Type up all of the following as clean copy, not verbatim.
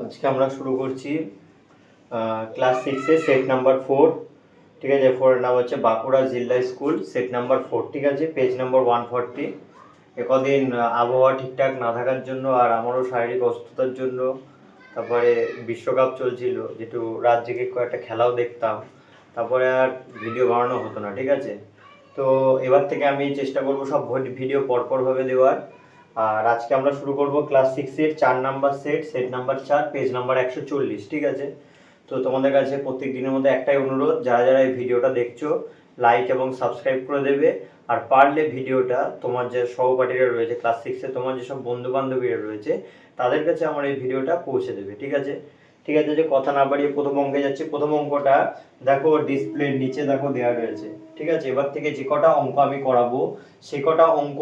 আজকে আমরা শুরু করছি ক্লাস 6 এর সেট নাম্বার 4। ঠিক আছে, 4 এর নাম হচ্ছে বাঁকুড়া জিলা স্কুল, সেট নাম্বার 4। ঠিক আছে, পেজ নাম্বার 140। একদিন আবহাওয়া ঠিকঠাক না থাকার জন্য আর আমারও শারীরিক অসুস্থতার জন্য, তারপরে বিশ্বকাপ চলছিল, যেটু রাত জেগে কয়েকটা খেলাও দেখতাম, তারপরে আর ভিডিও বানানো হতো না। ঠিক আছে, তো এবার থেকে আমি চেষ্টা করব সব ভিডিও পরপরভাবে দেওয়ার। আর আজকে আমরা শুরু করব ক্লাস 6 এর 4 number set, set number 4, page number 140। ঠিক আছে, তো তোমাদের কাছে প্রত্যেক দিনের মধ্যে একটাই অনুরোধ, যারা যারা এই ভিডিওটা দেখছো লাইক এবং সাবস্ক্রাইব করে দেবে। আর পারলে ভিডিওটা তোমার যে সহপাঠীরা রয়েছে ক্লাস 6 এ, তোমার যেসব বন্ধু বান্ধবীরা রয়েছে তাদের কাছে আমার এই ভিডিওটা পৌঁছে দেবে। ঠিক আছে, ঠিক আছে, যে কথা না বাড়িয়ে প্রথম অঙ্কে যাচ্ছি। প্রথম অঙ্কটা দেখো ডিসপ্লের নিচে দেখো দেওয়া রয়েছে। ঠিক আছে, এবার থেকে যে কটা অঙ্ক আমি করাবো সে কটা অঙ্ক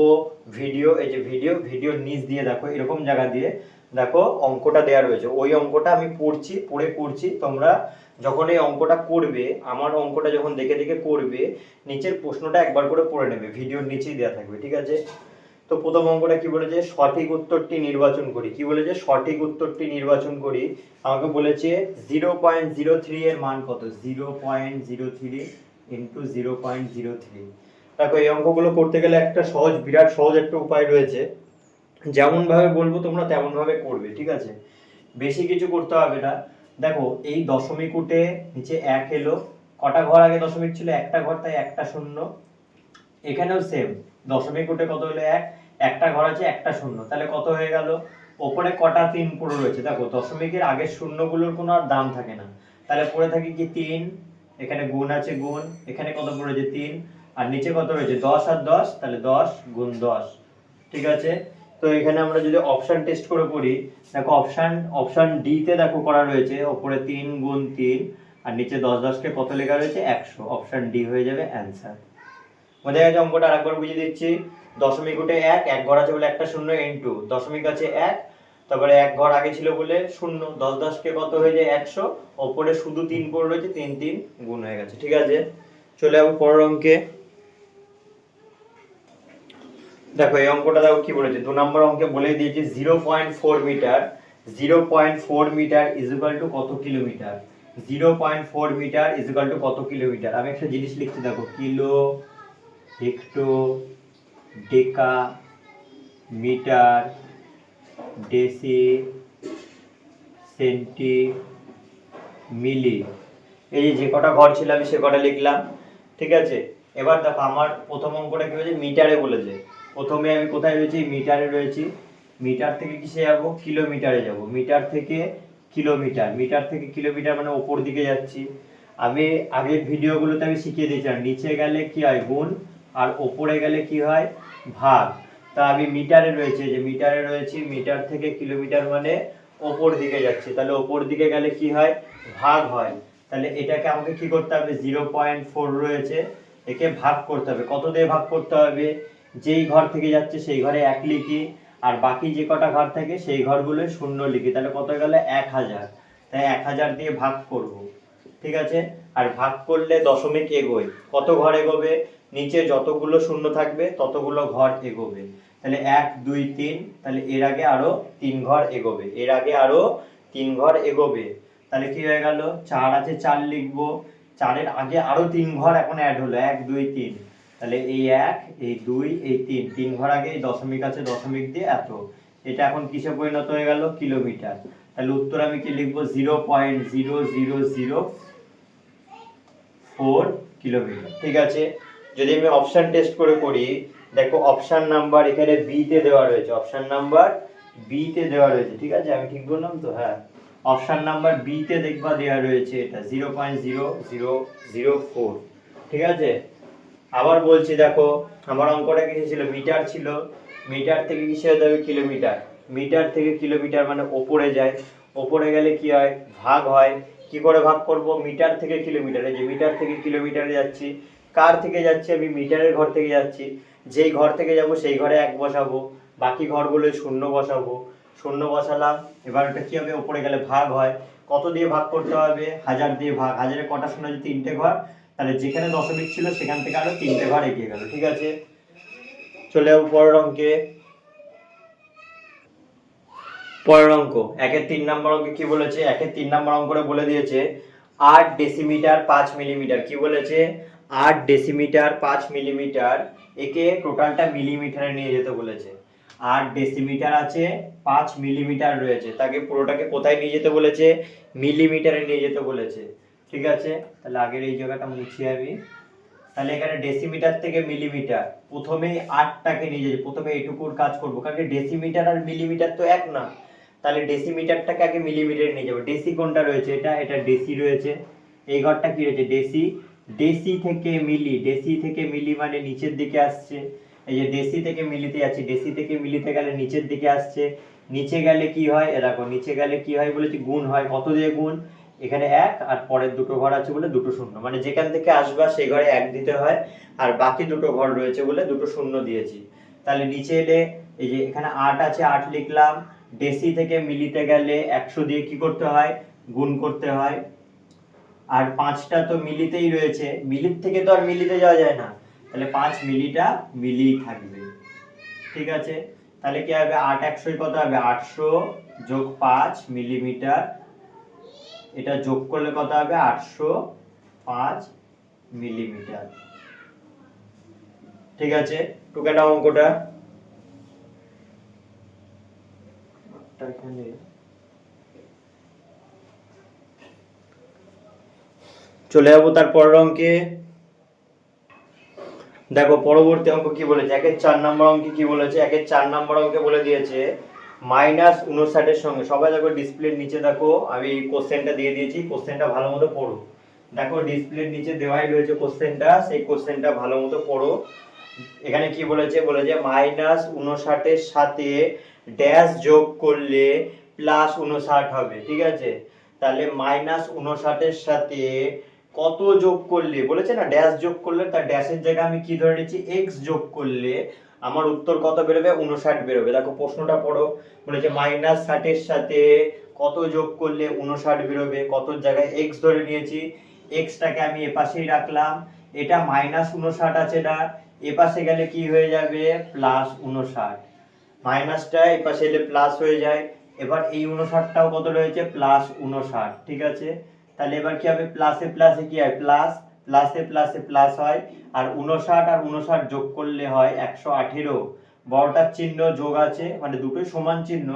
ভিডিও, এই যে ভিডিওর নিচ দিয়ে দেখো এরকম জায়গা দিয়ে দেখো অঙ্কটা দেওয়া রয়েছে। ওই অঙ্কটা আমি পড়ে করছি। তোমরা যখন এই অঙ্কটা করবে, আমার অঙ্কটা যখন দেখে দেখে করবে, নিচের প্রশ্নটা একবার করে পড়ে নেবে, ভিডিওর নিচেই দেওয়া থাকবে। ঠিক আছে, তো প্রথম অঙ্কটা কি বলেছে, সঠিক উত্তরটি নির্বাচন করি। কি বলেছে, সঠিক উত্তরটি নির্বাচন করি। আমাকে বলেছে 0.03 এর মান কত, 0.03 ইন্টু 0.03। দেখো এই অঙ্কগুলো করতে গেলে একটা বিরাট সহজ একটা উপায় রয়েছে। যেমন ভাবে বলবো তোমরা তেমন ভাবে করবে। ঠিক আছে, বেশি কিছু করতে হবে না। দেখো এই দশমিক উঠে নিচে 1 এলো, কটা ঘর আগে দশমিক ছিল, একটা ঘর, তাই একটা শূন্য। এখানেও সেম, দশমিক উঠে কত হলো 1, একটা ঘর আছে একটা শূন্য, তাহলে কত হয়ে গেল, ওপরে কটা 3 পড়ে রয়েছে। দেখো দশমিকের আগের শূন্যগুলোর কোনো আর দাম থাকে না, তাহলে পড়ে থাকে কি 3, এখানে গুণ আছে গুণ, এখানে কত পড়েছে 3, আর নিচে কত রয়েছে 10 আর 10, তাহলে 10 গুণ 10। ঠিক আছে, তো এখানে আমরা যদি অপশন টেস্ট করে পড়ি, দেখো অপশন ডি তে দেখো করা রয়েছে, উপরে 3 গুণ 3 আর নিচে 10 10 কে কত লেখা রয়েছে 100। অপশন ডি হয়ে যাবে অ্যানসার। বোঝা গেছে অঙ্কটা? আরেকবার বুঝিয়ে দিচ্ছি। দশমিক উঠে 1, এক ঘর আছে বলে একটা শূন্য, ইন্টু দশমিক আছে 1, তারপরে এক ঘর আগে ছিল বলে শূন্য, 10 10 কে কত হয়ে যায় 100, ওপরে শুধু 3 পড়ে রয়েছে, 3 3 গুণ হয়ে গেছে। ঠিক আছে, চলে যাবো পরের অঙ্কে। দেখো এই অঙ্কটা দেখো কি বলেছে, 2 নম্বর অঙ্কে বলে দিয়েছে 0.4 metre, 0.4 metre is equal to কত kilometre. 0.4 metre is equal to কত কিলোমিটার। আমি একটা জিনিস লিখছি দেখো, kilo, hecto, deca, metre, deci, centi, milli. এই যে কটা ঘর ছিল আমি সে কটা লিখলাম। ঠিক আছে, এবার দেখো আমার প্রথম অঙ্কটা কি হয়েছে, মিটারে বলেছে। প্রথমে আমি কোথায় রয়েছি, মিটারে রয়েছি। মিটার থেকে কিসে যাব, কিলোমিটারে যাব। মিটার থেকে কিলোমিটার, মিটার থেকে কিলোমিটার মানে ওপর দিকে যাচ্ছি। আমি আগের ভিডিওগুলোতে আমি শিখিয়ে দিয়েছিলাম, নিচে গেলে কি হয় গুণ, আর ওপরে গেলে কি হয় ভাগ। তা আমি মিটারে রয়েছে, যে মিটারে রয়েছি, মিটার থেকে কিলোমিটার মানে ওপর দিকে যাচ্ছে, তাহলে ওপর দিকে গেলে কি হয় ভাগ হয়। তাহলে এটাকে আমাকে কি করতে হবে, 0.4 রয়েছে, একে ভাগ করতে হবে। কত দিয়ে ভাগ করতে হবে, যেই ঘর থেকে যাচ্ছে সেই ঘরে 1 লিখি, আর বাকি যে কটা ঘর থাকে সেই ঘরগুলো শূন্য লিখি। তাহলে কত গেল 1000, তাই 1000 দিয়ে ভাগ করব। ঠিক আছে, আর ভাগ করলে দশমিক এগোয়, কত ঘর এগোবে, নিচে যতগুলো শূন্য থাকবে ততগুলো ঘর এগোবে। তাহলে 1 2 3, তাহলে এর আগে আরো 3 ঘর এগোবে, এর আগে আরো 3 ঘর এগোবে। তাহলে কি হয়ে গেল, 4 আছে 4 লিখবো, 4 এর আগে আরো 3 ঘর এখন অ্যাড হলো, 1 2 3, তাহলে এই 1 এই 2 এই 3, 3 ঘর আগে এই দশমিক আছে, দশমিক দিয়ে এত। এটা এখন কিসে পরিণত হয়ে গেল, কিলোমিটার। তাহলে উত্তর আমি কি লিখবো, 0.00004 কিলোমিটার। ঠিক আছে, যদি আমি অপশন টেস্ট করে করি, দেখো অপশন নাম্বার এখানে বি তে দেওয়া রয়েছে, অপশন নাম্বার বি তে দেওয়া রয়েছে। ঠিক আছে, আমি ঠিক বললাম তো? হ্যাঁ, অপশন নাম্বার বি তে দেখবা দেওয়া রয়েছে এটা 0.0004। ঠিক আছে, আবার বলছি দেখো, আমার অঙ্কটা কি ছিল, মিটার ছিল, মিটার থেকে কিসে হতে হবে কিলোমিটার, মিটার থেকে কিলোমিটার মানে ওপরে যায়, ওপরে গেলে কি হয় ভাগ হয়। কি করে ভাগ করব, মিটার থেকে কিলোমিটারে, যে মিটার থেকে কিলোমিটারে যাচ্ছি, কার থেকে যাচ্ছি আমি, মিটারের ঘর থেকে যাচ্ছি, যেই ঘর থেকে যাব সেই ঘরে 1 বসাবো, বাকি ঘরগুলো শূন্য বসাবো, শূন্য বসালাম। এবার ওটা কি হবে, উপরে গেলে ভাগ হয়। কত দিয়ে ভাগ করতে হবে, 1000 দিয়ে ভাগ। 1000 এ কটা শূন্য আছে, 3টে ঘর, তাহলে যেখানে দশমিক ছিল সেখান থেকে আরো 3টে ঘর এগিয়ে গেল। ঠিক আছে, চলে যাবো পরের অঙ্কে। পরের অঙ্ক, একের 3 নম্বর অঙ্কে কি বলেছে, একের 3 নম্বর অঙ্কটা বলে দিয়েছে 8 ডেসিমিটার 5 মিলিমিটার। কি বলেছে, 8 ডেসিমিটার 5 মিলিমিটার, একে টোটালটা মিলিমিটারে নিয়ে যেতে বলেছে। 8 ডেসিমিটার আছে, 5 মিলিমিটার রয়েছে, তাকে পুরোটাকে কোথায় নিয়ে যেতে বলেছে, মিলিমিটারে নিয়ে যেতে বলেছে। ঠিক আছে, তাহলে আগের এই জায়গাটা মুছি আমি। তাহলে এখানে ডেসিমিটার থেকে মিলিমিটার, প্রথমে 8টাকে নিয়ে যাই, প্রথমে এটুকুর কাজ করব, কারণ ডেসিমিটার আর মিলিমিটার তো এক না। তাহলে ডেসিমিটারটাকে আগে মিলিমিটারে নিয়ে যাবো। ডেসি কোনটা রয়েছে, এটা ডেসি রয়েছে। এই ঘরটা কি রয়েছে, ডেসি। ডেসি থেকে মিলি, ডেসি থেকে মিলি মানে নিচের দিকে আসছে। এই যে ডেসি থেকে মিলিতে যাচ্ছি, ডেসি থেকে মিলিতে গেলে নিচের দিকে আসছে। নিচে গেলে কি হয়, দেখো নিচে গেলে কি হয় বলেছি, গুণ হয়। কত দিয়ে গুণ, এখানে 1 আর পরের দুটো ঘর আছে বলে দুটো শূন্য, মানে যেখান থেকে আসবা সেই ঘরে 1 দিতে হয়, আর বাকি দুটো ঘর রয়েছে বলে দুটো শূন্য দিয়েছি। তাহলে নিচে এলে এই যে এখানে 8 আছে, 8 লিখলাম। ডেসি থেকে মিলিতে গেলে 100 দিয়ে কি করতে হয়, গুণ করতে হয়। আর 5টা তো মিলিতেই রয়েছে, মিলির থেকে তো আর মিলিতে যাওয়া যায় না, তাহলে 5 মিলিটা মিলিই থাকবে। ঠিক আছে, তাহলে কি হবে, 8 100 কত হবে, 800 যোগ 5 মিলিমিটার, এটা যোগ করলে কত হবে, 805 মিলিমিটার। ঠিক আছে, টুকে নাও অঙ্কটা। চলে যাবো তারপর অঙ্কে। দেখো পরবর্তী অঙ্ক কি বলেছে, একের 4 নম্বর অঙ্কে কি বলেছে, একের 4 নম্বর অঙ্কে বলে দিয়েছে -59 এর সঙ্গে, সবাই দেখো ডিসপ্লের নিচে দেখো আমি কোশ্চেনটা দিয়ে দিয়েছি, কোশ্চেনটা ভালো মতো পড়ো। দেখো ডিসপ্লের নিচে দেওয়াই রয়েছে কোশ্চেনটা, সেই কোশ্চেনটা ভালো মতো পড়ো। এখানে কি বলেছে, বলেছে -59 এর সাথে ড্যাশ যোগ করলে +59 হবে। ঠিক আছে, তাহলে -59 এর সাথে কত যোগ করলে, বলেছে না ড্যাশ যোগ করলে, তার ড্যাশের জায়গায় আমি কি ধরে নিচ্ছি, x যোগ করলে আমার উত্তর কত বেরোবে, 59 বেরোবে। দেখো প্রশ্নটা পড়ো, বলেছে -60 এর সাথে কত যোগ করলে 59 বেরোবে, কত জায়গায় x ধরে নিয়েছি, x টাকে আমি এপাশেই রাখলাম। এটা -59 আছে, এটা এপাশে গেলে কি হয়ে যাবে, +59, মাইনাসটা এপাশে এলে প্লাস হয়ে যায়। এবার এই 59টাও কত রয়েছে, +59। ঠিক আছে, তাহলে এবার কি হবে, প্লাসে প্লাসে কি হয়, প্লাস, প্লাসে প্লাসে প্লাস হয়। আর 59 আর 59 যোগ করলে হয় 118। বড়টার চিহ্ন যোগ আছে, মানে দুটোই সমান চিহ্ন,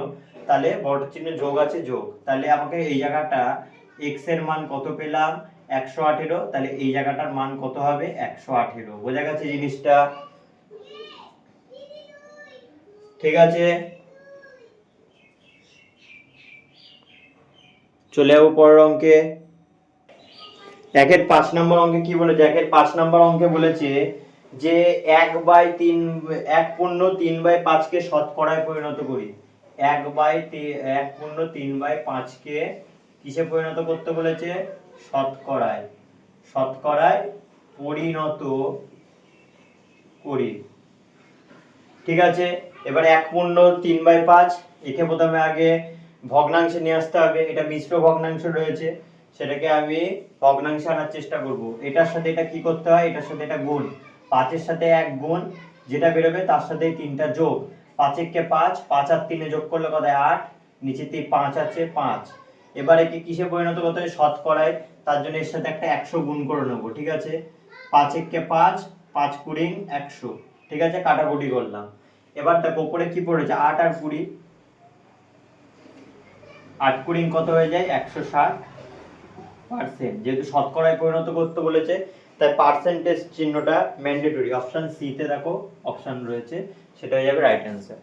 তাহলে বড়টার চিহ্ন যোগ আছে, যোগ। তাহলে আমাকে এই জায়গাটা x এর মান কত পেলাম, 118, তাহলে এই জায়গাটার মান কত হবে, 118। বোঝা গেছে জিনিসটা? ঠিক আছে, চলে যাবো পরের অঙ্কে। একের 5 নম্বর অঙ্কে কি বলেছে, একের 5 নম্বর অঙ্কে বলেছে যে 1/3/5 কে শতকরায় পরিণত করি। 1/3/5 কে কিসে পরিণত করতে বলেছে, শতকরায়, শতকরায় পরিণত করি। ঠিক আছে, এবার 1/3/5, একে প্রথমে আগে ভগ্নাংশে নিয়ে আসতে হবে। এটা মিশ্র ভগ্নাংশ রয়েছে, সেটাকে আমি ভগ্নাংশে আনার চেষ্টা করব। এটার সাথে এটা কি করতে হয়, এটার সাথে এটা গুণ, 5-এর সাথে 1 গুণ, যেটা বেরোবে তার সাথে 3টা যোগ। 5-একে 5, 5 আর 3 যোগ করলে কত হয়, 8, নিচেতে 5 আছে, 5। এবার একে কিসে পরিণত করতে হয়, শতকরায়, তার জন্য এর সাথে একটা 100 গুণ করে নেব। ঠিক আছে, 5-একে 5, 5 কুড়ি 100। ঠিক আছে, কাটাকুটি করলাম। এবার দেখো উপরে কি পড়েছে, 8 আর 20, 8 কুড়ি কত হয়ে যায়, 160%। যেহেতু শতকরায় পরিণত করতে বলেছে, তাই পার্সেন্টেজ চিহ্নটা ম্যান্ডেটরি। অপশন সি তে দেখো অপশন রয়েছে, সেটা হয়ে যাবে রাইট অ্যান্সার।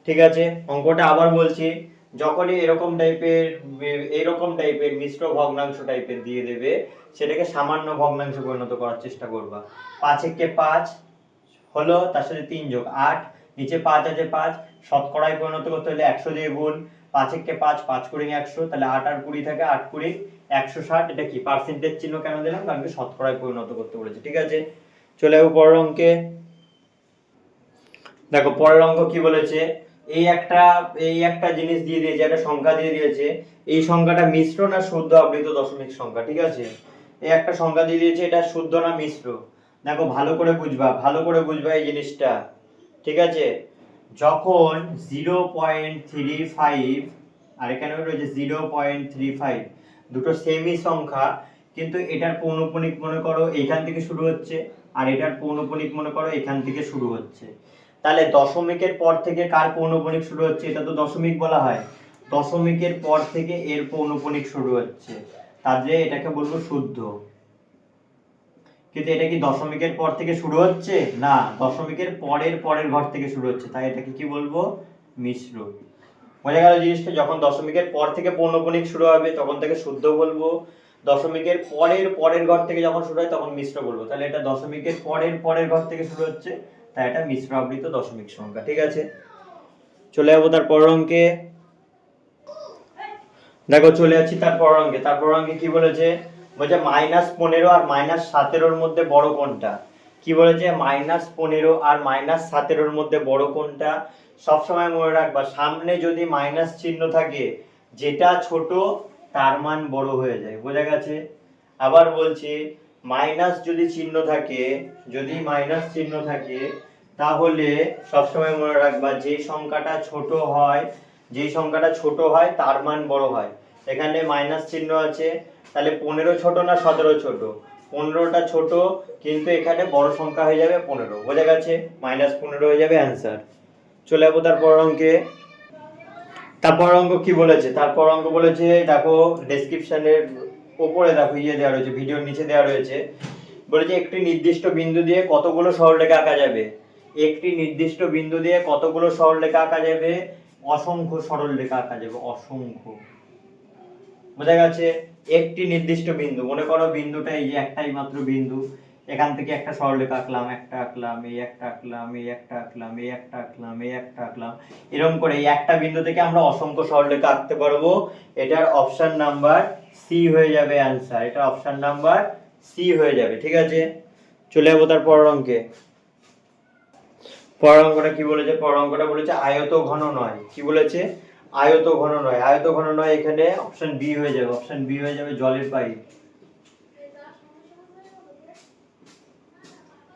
ঠিক আছে, অঙ্কটা আবার বলছি, যখনই এরকম টাইপের মিশ্র ভগ্নাংশ টাইপের দিয়ে দেবে, সেটাকে সামান্য ভগ্নাংশে পরিণত করার চেষ্টা করবা। 5-একে 5 হলো, তার সাথে 3 যোগ 8, নিচে 5 আছে, 5 শতকরায় পরিণত করতে হলে 100 দিয়ে গুণ। 5-একে 5, 5 কুড়ি 100, তাহলে 8 আর 20 থাকে, 8 কুড়ি 160। এটা কি পার্সেন্টেজ চিহ্ন কেন দিলাম, কারণ শতকরায় পরিণত করতে বলেছে। ঠিক আছে, চলে যাবো পরের অঙ্কে। দেখো পরের অঙ্ক কি বলেছে, এই একটা জিনিস দিয়ে দিয়েছে, একটা সংখ্যা দিয়ে দিয়েছে। এই সংখ্যাটা মিশ্র না শুদ্ধ আবৃত দশমিক সংখ্যা। ঠিক আছে, এই একটা সংখ্যা দিয়ে দিয়েছে, এটা শুদ্ধ না মিশ্র। দেখো ভালো করে বুঝবা এই জিনিসটা। ঠিক আছে, যখন 0.35 আর এখানে রয়েছে 0.35, দুটো সেমই সংখ্যা, কিন্তু এটার পৌনঃপুনিক মনে করো এইখান থেকে শুরু হচ্ছে আর এটার পৌনঃপুনিক মনে করো এখান থেকে শুরু হচ্ছে, তাহলে দশমিকের পর থেকে কার পৌনঃপুনিক শুরু হচ্ছে, এটা তো দশমিক বলা হয়, দশমিকের পর থেকে এর পৌনঃপুনিক শুরু হচ্ছে, তাহলে এটাকে বলবো শুদ্ধ। কিন্তু এটা কি দশমিকের পর থেকে শুরু হচ্ছে না, দশমিকের পরের পরের ঘর থেকে শুরু হচ্ছে, তাই এটাকে কি বলবো, মিশ্র। বোঝা গেল জিনিসটা, যখন দশমিকের পর থেকে পৌনঃপুনিক শুরু হবে তখন থেকে শুদ্ধ বলবো, দশমিকের পরের পরের ঘর থেকে যখন শুরু হয় তখন মিশ্র বলবো, তাহলে এটা দশমিকের পরের পরের ঘর থেকে শুরু হচ্ছে, তাই এটা মিশ্র আবৃত দশমিক সংখ্যা। ঠিক আছে, চলে যাবো তার পরের অঙ্কে। দেখো চলে যাচ্ছি তার পরের অঙ্কে। তার পরের অঙ্কে কি বলেছে, বলছে -15 আর -17 মধ্যে বড় কোনটা। কি বলেছে, -15 আর -17 মধ্যে বড় কোনটা। সবসময় মনে রাখবা, সামনে যদি মাইনাস চিহ্ন থাকে, যেটা ছোট তার মান বড় হয়ে যায়। বোঝা গেছে? আবার বলছি, মাইনাস যদি চিহ্ন থাকে, যদি মাইনাস চিহ্ন থাকে, তাহলে সবসময় মনে রাখবা যে সংখ্যাটা ছোট হয়, যেই সংখ্যাটা ছোট হয় তার মান বড় হয়। এখানে মাইনাস চিহ্ন আছে, তাহলে 15 ছোট না 17 ছোট, 15টা ছোট, কিন্তু এখানে বড় সংখ্যা হয়ে যাবে 15। বোঝা গেছে? -15 হয়ে যাবে অ্যান্সার। চলে যাবো তারপর অঙ্কে। তারপর অঙ্ক কি বলেছে, তারপর অঙ্ক বলেছে, দেখো ডেসক্রিপশনের উপরে দেখো দেওয়া রয়েছে, ভিডিওর নিচে দেওয়া রয়েছে, বলেছে একটি নির্দিষ্ট বিন্দু দিয়ে কতগুলো সরলরেখা আঁকা যাবে। একটি নির্দিষ্ট বিন্দু দিয়ে কতগুলো সরলরেখা আঁকা যাবে, অসংখ্য সরলরেখা আঁকা যাবে, অসংখ্য। বোঝা গেছে? একটি নির্দিষ্ট বিন্দু, মনে করো বিন্দুটা এই যে একটাই মাত্র বিন্দু, এখান থেকে একটা সরলরেখা আঁকলাম, একটা আঁকলাম, এই একটা আঁকলাম, এই একটা আঁকলাম, এই একটা আঁকলাম, এই একটা আঁকলাম, এরকম করে এই একটা বিন্দু থেকে আমরা অসংখ্য সরলরেখা আঁকতে পারবো। এটার অপশন নাম্বার সি হয়ে যাবে অ্যান্সার, এটা অপশন নাম্বার সি হয়ে যাবে। ঠিক আছে, চলে যাবো তার পরের অঙ্কে। পরের অঙ্কটা কি বলেছে, পরের অঙ্কটা বলেছে আয়ত ঘন নয়। কি বলেছে, আয়ত ঘন নয়। আয়ত ঘন নয়, এখানে অপশন বি হয়ে যাবে, অপশন বি হয়ে যাবে জলের পাইপ।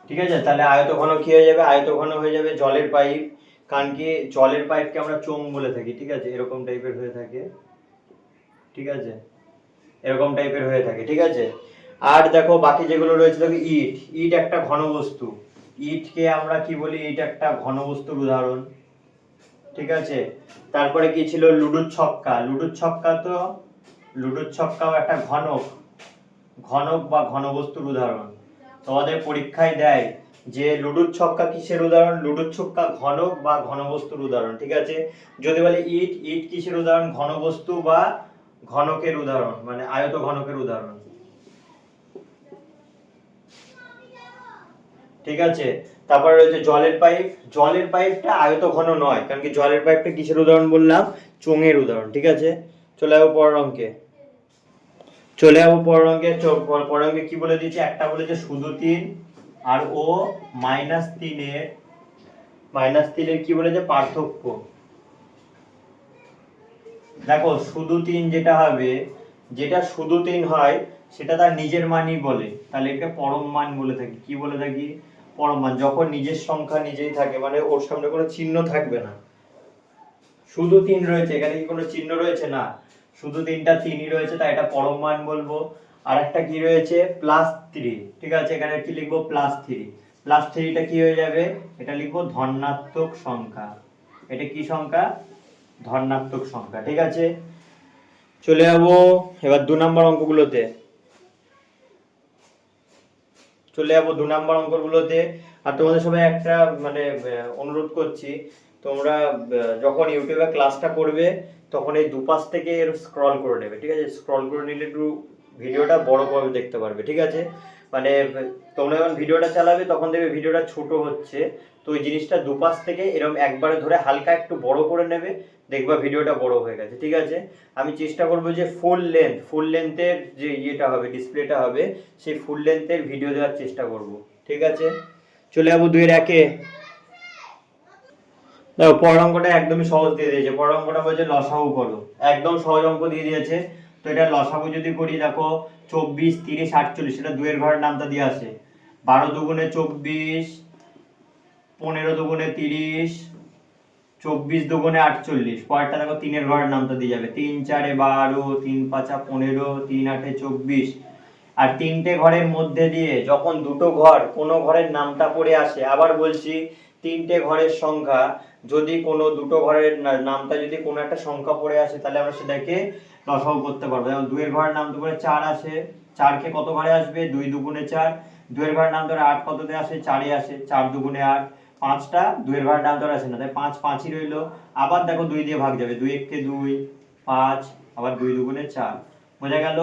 ঠিক আছে, তাহলে আয়ত ঘন কি হয়ে যাবে, আয়ত ঘন হয়ে যাবে জলের পাইপ। কারণ কি, জলের পাইপকে আমরা চোঙ বলে থাকি। ঠিক আছে, এরকম টাইপের হয়ে থাকে। ঠিক আছে, এরকম টাইপের হয়ে থাকে। ঠিক আছে, আর দেখো বাকি যেগুলো রয়েছে, দেখো ইট, ইট একটা ঘনবস্তু। ইটকে আমরা কি বলি, ইট একটা ঘনবস্তুর উদাহরণ। ঠিক আছে, তারপরে কি ছিল, লুডুর ছক্কা। লুডুর ছক্কা তো, লুডুর ছক্কাও একটা ঘনক, ঘনক বা ঘনবস্তুর উদাহরণ। তোমাদের পরীক্ষায় দেয় যে লুডুর ছক্কা কিসের উদাহরণ, লুডুর ছক্কা ঘনক বা ঘনবস্তুর উদাহরণ। ঠিক আছে, যদি বলে ইট, ইট কিসের উদাহরণ, ঘনবস্তু বা ঘনকের উদাহরণ, মানে আয়ত ঘনকের উদাহরণ। ঠিক আছে, তারপরে রয়েছে জলের পাইপ। জলের পাইপটা আয়ত ঘন নয়, কারণ কি জলের পাইপটা কিসের উদাহরণ বললাম, চোঙের উদাহরণ। ঠিক আছে, চলে যাবো পরের অঙ্কে। চলে যাবো পরের অঙ্কে। পরের অঙ্কে কি বলে দিয়েছে, একটা বলেছে শুধু 3 আর ও -3 এর, -3 এর কি বলেছে পার্থক্য। দেখো শুধু 3 যেটা হবে, যেটা শুধু 3 হয় সেটা তার নিজের মানই বলে, তাহলে এটা পরম মান বলে থাকি। কি বলে থাকি, পরম মান। যখন নিজের সংখ্যা নিজেই থাকে, মানে ওর সামনে কোনো চিহ্ন থাকবে না। শুধু 3 রয়েছে, এখানে কি কোনো চিহ্ন রয়েছে না, শুধু 3টা 3ই রয়েছে, তাই এটা পরম মান বলবো। আর একটা কি রয়েছে, +3। ঠিক আছে, এখানে কি লিখবো, +3। +3টা কি হয়ে যাবে, এটা লিখবো ধনাত্মক সংখ্যা। এটা কি সংখ্যা, ধনাত্মক সংখ্যা। ঠিক আছে, চলে যাবো এবার 2 নম্বর অঙ্কগুলোতে। চলে যাবো 2 নম্বর অঙ্কগুলোতে। আর তোমাদের সবাই একটা মানে অনুরোধ করছি, তোমরা যখন ইউটিউবে ক্লাসটা করবে তখন এই দুপাশ থেকে স্ক্রল করে নেবে। ঠিক আছে, স্ক্রল করে নিলে একটু ভিডিওটা বড় করে দেখতে পারবে। ঠিক আছে, মানে তোমরা যখন ভিডিওটা চালাবে তখন দেখবে ভিডিওটা ছোট হচ্ছে, তো ওই জিনিসটা দুপাশ থেকে এরকম একবারে ধরে হালকা একটু বড় করে নেবে, দেখবা ভিডিওটা বড় হয়ে গেছে। ঠিক আছে, আমি চেষ্টা করবো যে ফুল লেন্থের যে ইয়েটা হবে, ডিসপ্লেটা হবে, সেই ফুল লেন্থের ভিডিও দেওয়ার চেষ্টা করব। ঠিক আছে, চলে যাবো 2 এর 1-এ। দেখো পরের অঙ্কটা একদমই সহজ দিয়ে দিয়েছে। পরের অঙ্কটা বলছে লসাগু করো, একদম সহজ অঙ্ক দিয়ে দিয়েছে। তো এটা লসাগু যদি করি, দেখো 24, 30, 48, সেটা 2 এর ঘরের নামটা দিয়ে আসে। 12 দুগুণে 24, 15 দুগুণে 30, 24 দুগুণে 48, পরেরটা দেখো 3 এর ঘরের নামটা দিয়ে যাবে, 3 4 12, 3 5 15, 3 8 24। আর তিনটে ঘরের মধ্যে দিয়ে যখন দুটো ঘর কোনো ঘরের নামটা পড়ে আসে, আবার বলছি তিনটে ঘরের সংখ্যা যদি কোনো দুটো ঘরের নামটা যদি কোনো একটা সংখ্যা পড়ে আসে তাহলে আমরা সেটাকে লসাগু করতে পারবো। যেমন 2 এর ঘরের নাম তো করে 4 আসে, 4 কে কত ঘরে আসবে, 2 দুগুণে 4। 2 এর ঘরের নাম ধরে 8 কততে আসে, 4 এ আসে, 4 দুগুণে 8। 5টা 2 এর ঘরের নাম ধরে আসে না, তাই 5 5ই রইলো। আবার দেখো 2 দিয়ে ভাগ যাবে, 2 1 কে 2, 5, আবার 2 দুগুণে 4। বোঝা গেল?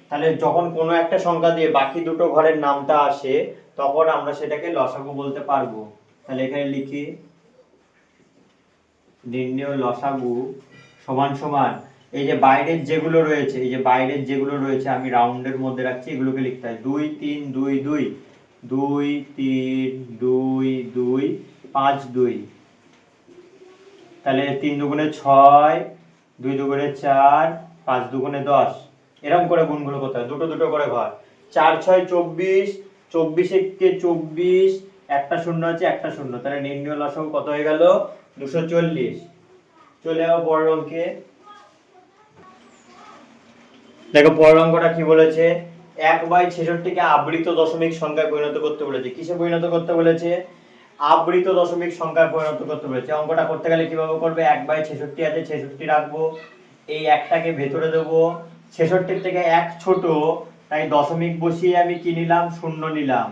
তাহলে যখন কোনো একটা সংখ্যা দিয়ে বাকি দুটো ঘরের নামটা আসে তখন আমরা সেটাকে লসাগু বলতে পারবো। তাহলে এখানে লিখি নির্ণেয় লসাগু সমান সমান এই যে বাইরের যেগুলো রয়েছে, এই যে বাইরের যেগুলো রয়েছে আমি রাউন্ডের মধ্যে রাখছি, এগুলোকে লিখতে হয় 2 3 2 2, 2 3 2 2, 5 2। তাহলে 3 দুগুণে 6, 2 দুগুণে 4, 5 দুগুণে 10। এরকম করে গুণগুলো করতে হয়, দুটো দুটো করে ঘর। 4 6 24, 24 একে 24, একটা শূন্য আছে একটা শূন্য, তাহলে নির্ণয় লসাগু কত হয়ে গেল, 240। চলে যাবো পরের অঙ্কে। দেখো পরের অঙ্কটা কি বলেছে, 1/66 কে আবৃত দশমিক সংখ্যায় পরিণত করতে বলেছে। কিসে পরিণত করতে বলেছে, আবৃত দশমিক সংখ্যায় পরিণত করতে বলেছে। অঙ্কটা করতে গেলে কিভাবে করবে, 1/66 আছে, 66 রাখবো, এই একটাকে ভেতরে দেবো, 66 থেকে এক ছোট, তাই দশমিক বসিয়ে আমি কি নিলাম, শূন্য নিলাম।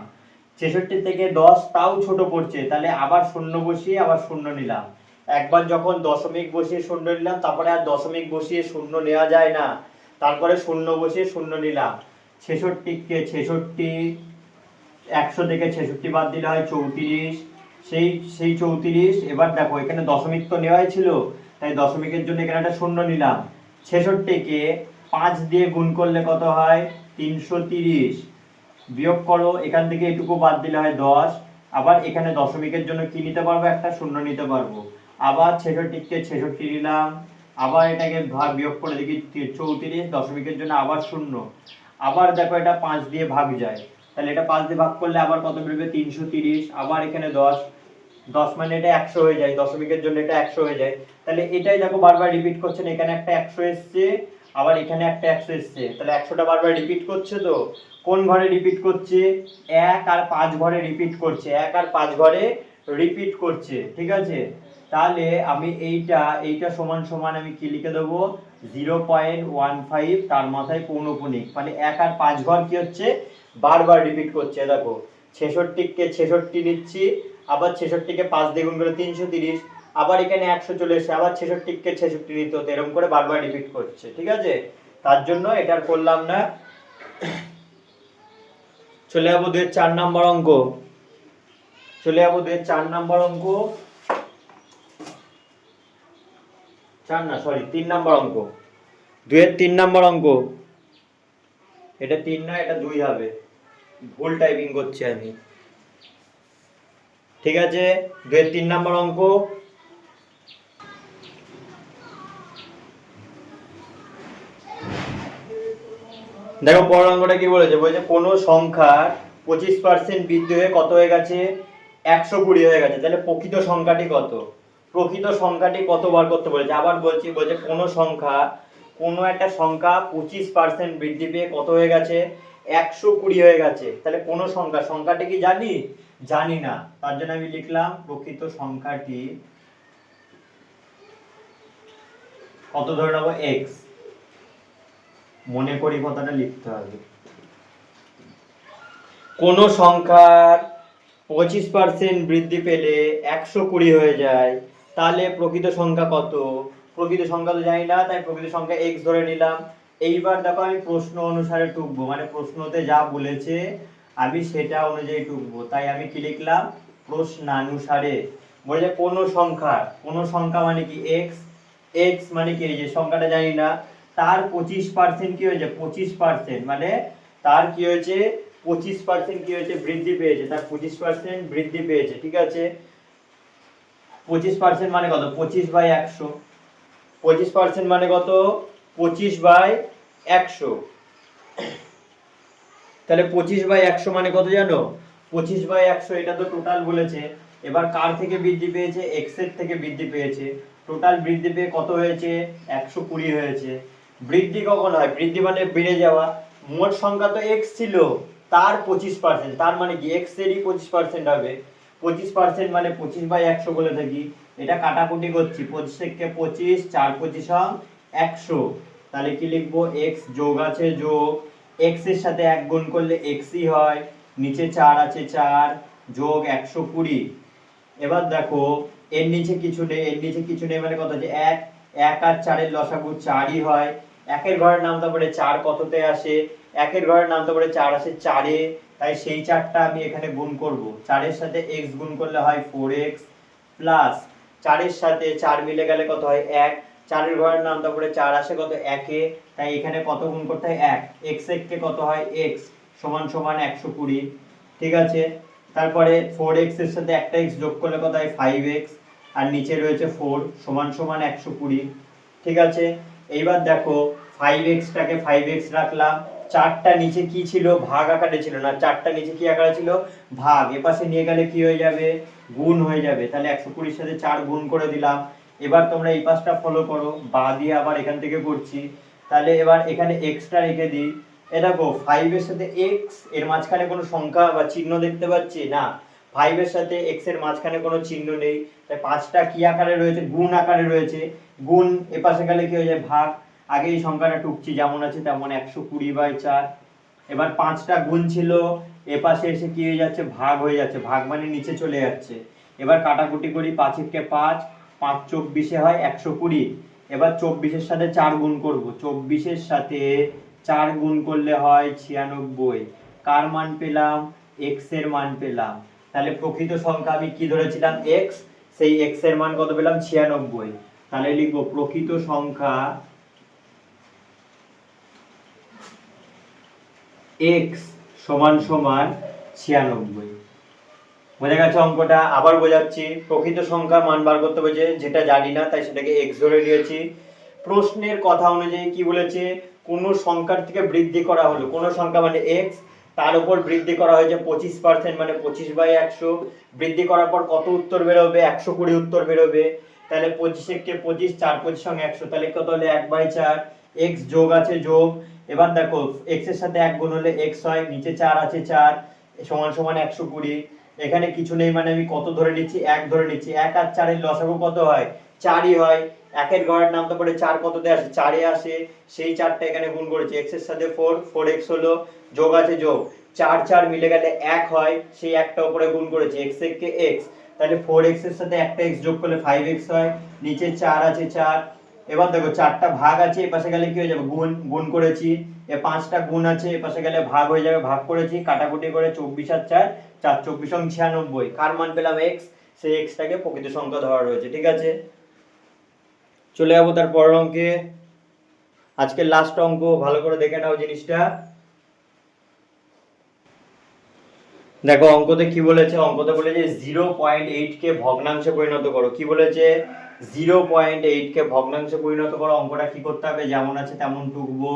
66 থেকে 10 তাও ছোট পড়ছে, তাহলে আবার শূন্য বসিয়ে আবার শূন্য নিলাম। একবার যখন দশমিক বসিয়ে শূন্য নিলাম তারপরে আর দশমিক বসিয়ে শূন্য নেওয়া যায় না, তারপরে শূন্য বসিয়ে শূন্য নিলাম। 66 কে 66, 100 থেকে 66 বাদ দিলে হয় 34, সেই সেই 34। এবার দেখো এখানে দশমিক তো নেওয়াই ছিল, তাই দশমিকের জন্য এখানে একটা শূন্য নিলাম। 66 কে 5 দিয়ে গুণ করলে কত হয়, 330। বিয়োগ করো, এখান থেকে এটুকু বাদ দিলে হয় 10। আবার এখানে দশমিকের জন্য কি নিতে পারবো, একটা শূন্য নিতে পারবো। আবার 66 কে 66 নিলাম, আবার এটাকে বিয়োগ করে দেখি 34, দশমিকের জন্য আবার শূন্য। আবার দেখো এটা 5 দিয়ে ভাগ যায়, তাহলে এটা 5 দিয়ে ভাগ করলে আবার কত বেরোবে, 330। আবার এখানে 10, 10 মানে এটা 100 হয়ে যায়, দশমিকের জন্য এটা 100 হয়ে যায়। তাহলে এটাই দেখো বারবার রিপিট করছে, এখানে একটা 100 এসছে, আবার এখানে একটা 100 এসছে, তাহলে 100টা বারবার রিপিট করছে। তো কোন ঘরে রিপিট করছে, 1 আর 5 ঘরে রিপিট করছে, 1 আর 5 ঘরে রিপিট করছে, ঠিক আছে। তাহলে আমি এইটা সমান সমান আমি কি লিখে দেবো, 0.15, তার মাথায় পৌনঃপুনিক, মানে 1 আর 5 ঘর কি হচ্ছে, বারবার রিপিট করছে। দেখো 66 কে 66 নিচ্ছি, আবার 66 কে 5 দিয়ে গুণ করে 330, আবার এখানে 100 চলে এসে আবার 66 কে 66 নিতে হতো, এরকম করে বারবার রিপিট করছে, ঠিক আছে। তার জন্য এটা আর করলাম না। চলে যাবো 4 নম্বর অঙ্ক। চলে যাবো 4 নম্বর অঙ্ক, 4 না সরি 3 নম্বর অঙ্ক। 3 নম্বর অঙ্ক, এটা 3 না এটা 2 হবে, ভুল টাইপিং করছি আমি, ঠিক আছে। 3 নম্বর অঙ্ক, দেখো পরের অঙ্কটা কি বলেছে, বলছে কোনো সংখ্যার 25% বৃদ্ধি হয়ে কত হয়ে গেছে, 120 হয়ে গেছে। তাহলে প্রকৃত সংখ্যাটি কত, প্রকৃত সংখ্যাটি কত বার করতে বলেছে। আবার বলছি, বলছে কোনো সংখ্যা, কোনো একটা সংখ্যা 25% বৃদ্ধি পেয়ে কত হয়ে গেছে, 120 হয়ে গেছে। তাহলে কোনো সংখ্যাটি কি জানি, জানি না, তার জন্য আমি লিখলাম প্রকৃত সংখ্যাটি কত ধরে নেবো, x। মনে করি কথাটা লিখতে হবে। কোন সংখ্যার 25% বৃদ্ধি পেলে 120 হয়ে যায়, তাহলে প্রকৃত সংখ্যা কত। প্রকৃত সংখ্যা তো জানি না, তাই প্রকৃত সংখ্যা x ধরে নিলাম। এইবার দেখো আমি প্রশ্ন অনুসারে টুকবো, মানে প্রশ্নতে যা বলেছে আমি সেটা অনুযায়ী টুকবো, তাই আমি কি লিখলাম, প্রশ্নানুসারে। বলে কোন সংখ্যা মানে কি x, x মানে কি, এই যে সংখ্যাটা জানি না, তার 25% কি হয়েছে, 25% মানে তার কি হয়েছে, 25% কি হয়েছে, বৃদ্ধি পেয়েছে, তার 25% বৃদ্ধি পেয়েছে, ঠিক আছে। 25% মানে কত, 25/100, 25% মানে কত, 25/100। তাহলে 25/100 মানে কত জানো, 25/100 এটা তো টোটাল বলেছে, এবার কার থেকে বৃদ্ধি পেয়েছে? এক্স এর থেকে বৃদ্ধি পেয়েছে। টোটাল বৃদ্ধি পেয়ে কত হয়েছে? 120 হয়েছে। বৃদ্ধি কখন হয়? বৃদ্ধি মানে বেড়ে যাওয়া। মোট সংখ্যা তো এক্স ছিল, তার 25%, তার মানে কি এক্স এরই 25% হবে। 25% মানে 25/100 বলে থাকি। এটা কাটাকুটি করছি, 25 থেকে 25, 4 25 100। তাহলে কি লিখবো? এক্স যোগ আছে যোগ, এক্স এর সাথে 1 গুণ করলে এক্সই হয়, নিচে 4 আছে 4 যোগ 120। এবার দেখো এর নিচে কিছু নেই, এর নিচে কিছু নেই মানে কত হচ্ছে? 1, 1 আর 4 এর লসাগু 4ই হয়। একের ঘরের নামতে পারে 4 কততে আসে? একের ঘরের নামতে পারে 4 আসে 4-এ, তাই সেই 4টা আমি এখানে গুণ করব। 4 এর সাথে x গুণ করলে হয় 4x প্লাস 4 এর সাথে 4 মিলে গেলে কত হয়? 1। 4 এর ঘরের নামতে পারে 4 আসে কত? 1-এ, তাই এখানে কত গুণ করতে হয়? 1। x কে কত হয়? x সমান সমান 120। ঠিক আছে, তারপরে 4x এর সাথে একটা x যোগ করলে কত হয়? 5x, আর নিচে রয়েছে 4 সমান সমান 120। ঠিক আছে, এইবার দেখো 5x টাকে 5x রাখলাম, 4টা নিচে কি ছিল? ভাগ আকারে ছিল না, 4টা নিচে কি আকারে ছিল? ভাগ। এপাশে নিয়ে গেলে কি হয়ে যাবে? গুণ হয়ে যাবে। তাহলে 120 সাথে 4 গুণ করে দিলাম। এবার তোমরা এই পাশটা ফলো করো, বা দিয়ে আবার এখান থেকে করছি। তাহলে এবার এখানে এক্সট্রা রেখে দিই। এ দেখো 5 এর সাথে x, এর মাঝখানে কোনো সংখ্যা বা চিহ্ন দেখতে পাচ্ছি না। 5 এর সাথে x এর মাঝখানে কোনো চিহ্ন নেই, তাই 5টা কি আকারে রয়েছে? গুণ আকারে রয়েছে। গুণ এপাশে গেলে কি হয়ে যায়? ভাগ। আগে এই সংখ্যাটা টুকছি, যেমন আছে তেমন 120/4। এবার 5টা গুণ ছিল, এপাশে এসে কি হয়ে যাচ্ছে? ভাগ হয়ে যাচ্ছে। ভাগ মানে নিচে চলে যাচ্ছে। এবার কাটাকুটি করি, 5 একে 5, 5 24 হয় 120। এবার 24 এর সাথে 4 গুণ করব, 24 এর সাথে 4 গুণ করলে হয় 96। কার মান পেলাম? x এর মান পেলাম। তাহলে প্রকৃত সংখ্যা আমি কি ধরেছিলাম? x, সেই x এর মান কত পেলাম? 96। তাহলে লিখবো প্রকৃত সংখ্যা x সমান সমান 96। বোঝা গেছে অঙ্কটা? আবার বোঝাচ্ছি, প্রকৃত সংখ্যার মান বার করতে বলেছে, যেটা জানি না তাই সেটাকে x ধরে নিয়েছি। প্রশ্নের কথা অনুযায়ী কি বলেছে? কোন সংখ্যার থেকে বৃদ্ধি করা হলো, কোন সংখ্যা মানে x, তার উপর বৃদ্ধি করা হয়েছে 25% মানে 25/100। বৃদ্ধি করার পর কত উত্তর বেরোবে? 120 উত্তর বেরোবে। তাহলে 25 একে 25, 4 25 100, তাহলে কত হলো? 1/4। x যোগ আছে যোগ, এবার দেখো x এর সাথে 1 গুণ হলে x হয়, নিচে 4 আছে 4 সমান সমান 120। এখানে কিছু নেই মানে আমি কত ধরে নিচ্ছি? 1 ধরে নিচ্ছি। 1 আর 4 এর লসাগু কত হয়? 4ই হয়। একের ঘরের নামতে পারে 4 কততে আসে? 4-এ আসে, সেই 4টা এখানে গুণ করেছি। x এর সাথে 4, 4x হলো, যোগ আছে যোগ, 4 4 মিলে গেলে 1 হয়, সেই একটা উপরে গুণ করেছি, x কে x। তাহলে 4x এর সাথে একটা x যোগ করলে 5x হয়, নিচে 4 আছে 4। এবার দেখো 4টা ভাগ আছে, এপাশে গেলে কি হয়ে যাবে? গুণ, গুণ করেছি। এ 5টা গুণ আছে, এপাশে গেলে ভাগ হয়ে যাবে, ভাগ করেছি। কাটাকুটি করে 24 আর 4, 4 24 96। কার মান পেলাম? x, সেই x টাকে প্রকৃত সংখ্যা ধরা রয়েছে। ঠিক আছে, চলে যাবো তার পরের অঙ্কে। আজকের লাস্ট অঙ্ক, ভালো করে দেখে নাও জিনিসটা। দেখো অঙ্কতে কি বলেছে? অঙ্কতে বলেছে 0.8 কে ভগ্নাংশে পরিণত করো। কি বলেছে? 0.8 কে ভগ্নাংশে পরিণত করো। অঙ্কটা কি করতে হবে? যেমন আছে তেমন টুকবো,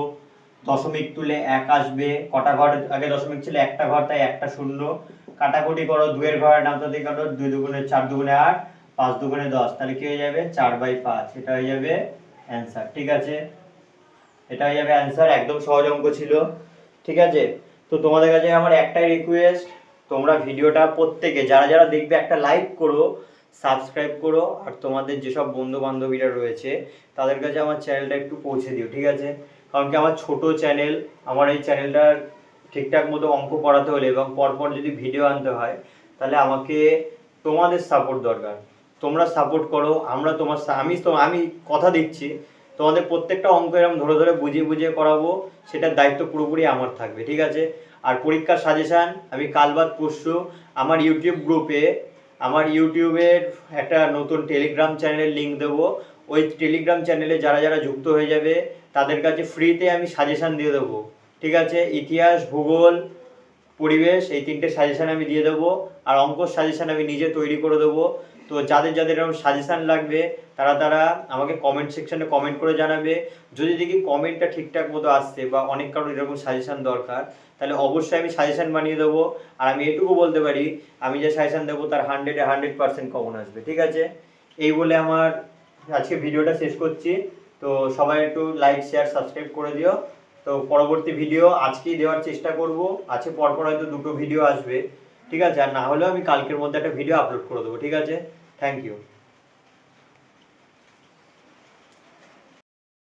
দশমিক তুলে 1 আসবে। কটা ঘর আগে দশমিক ছিল? একটা ঘর, তাই একটা শূন্য। কাটাকুটি করো, 2 এর ঘরের নামটা দিয়ে কাটো, 2 দুগুণে 4 দুগুণে 8, 5 দুগুণে 10, তাহলে কি হয়ে যাবে? 4/5। এটা হয়ে যাবে অ্যান্সার। ঠিক আছে, এটা হয়ে যাবে অ্যান্সার। একদম সহজ অঙ্ক ছিল। ঠিক আছে, তো তোমাদের কাছে আমার একটাই রিকোয়েস্ট, তোমরা ভিডিওটা প্রত্যেকে যারা যারা দেখবে একটা লাইক করো, সাবস্ক্রাইব করো, আর তোমাদের যেসব বন্ধু বান্ধবীরা রয়েছে তাদের কাছে আমার চ্যানেলটা একটু পৌঁছে দিও। ঠিক আছে, কারণ কি আমার ছোট চ্যানেল, আমার এই চ্যানেলটার ঠিকঠাক মতো অঙ্ক করাতে হলে এবং পরপর যদি ভিডিও আনতে হয়, তাহলে আমাকে তোমাদের সাপোর্ট দরকার। তোমরা সাপোর্ট করো, আমরা তোমার আমি কথা দিচ্ছি তোমাদের প্রত্যেকটা অঙ্ক এরকম ধরে ধরে বুঝিয়ে বুঝিয়ে করাবো, সেটার দায়িত্ব পুরোপুরি আমার থাকবে। ঠিক আছে, আর পরীক্ষার সাজেশান আমি কাল বাদ পরশু আমার ইউটিউব গ্রুপে, আমার ইউটিউবের একটা নতুন টেলিগ্রাম চ্যানেলের লিঙ্ক দেবো। ওই টেলিগ্রাম চ্যানেলে যারা যারা যুক্ত হয়ে যাবে তাদের কাছে ফ্রিতে আমি সাজেশান দিয়ে দেবো। ঠিক আছে, ইতিহাস, ভূগোল, পরিবেশ, এই 3টে সাজেশান আমি দিয়ে দেবো, আর অঙ্ক সাজেশান আমি নিজে তৈরি করে দেবো। তো যাদের যাদের এরকম সাজেশান লাগবে তারা আমাকে কমেন্ট সেকশনে কমেন্ট করে জানাবে। যদি দেখি কমেন্টটা ঠিকঠাক মতো আসছে বা অনেক কারোর এরকম সাজেশান দরকার, তাহলে অবশ্যই আমি সাজেশান বানিয়ে দেবো। আর আমি এটুকু বলতে পারি, আমি যে সাজেশান দেবো তার 100% কমন আসবে, ঠিক আছে? এই বলে আমার আজকে ভিডিওটা শেষ করছি। তো সবাই একটু লাইক শেয়ার সাবস্ক্রাইব করে দিও। তো পরবর্তী ভিডিও আজকেই দেওয়ার চেষ্টা করব। আজকে পরপর হয়তো 2টো ভিডিও আসবে, ঠিক আছে? আর না হলেও আমি কালকের মধ্যে একটা ভিডিও আপলোড করে দেবো, ঠিক আছে? Thank you.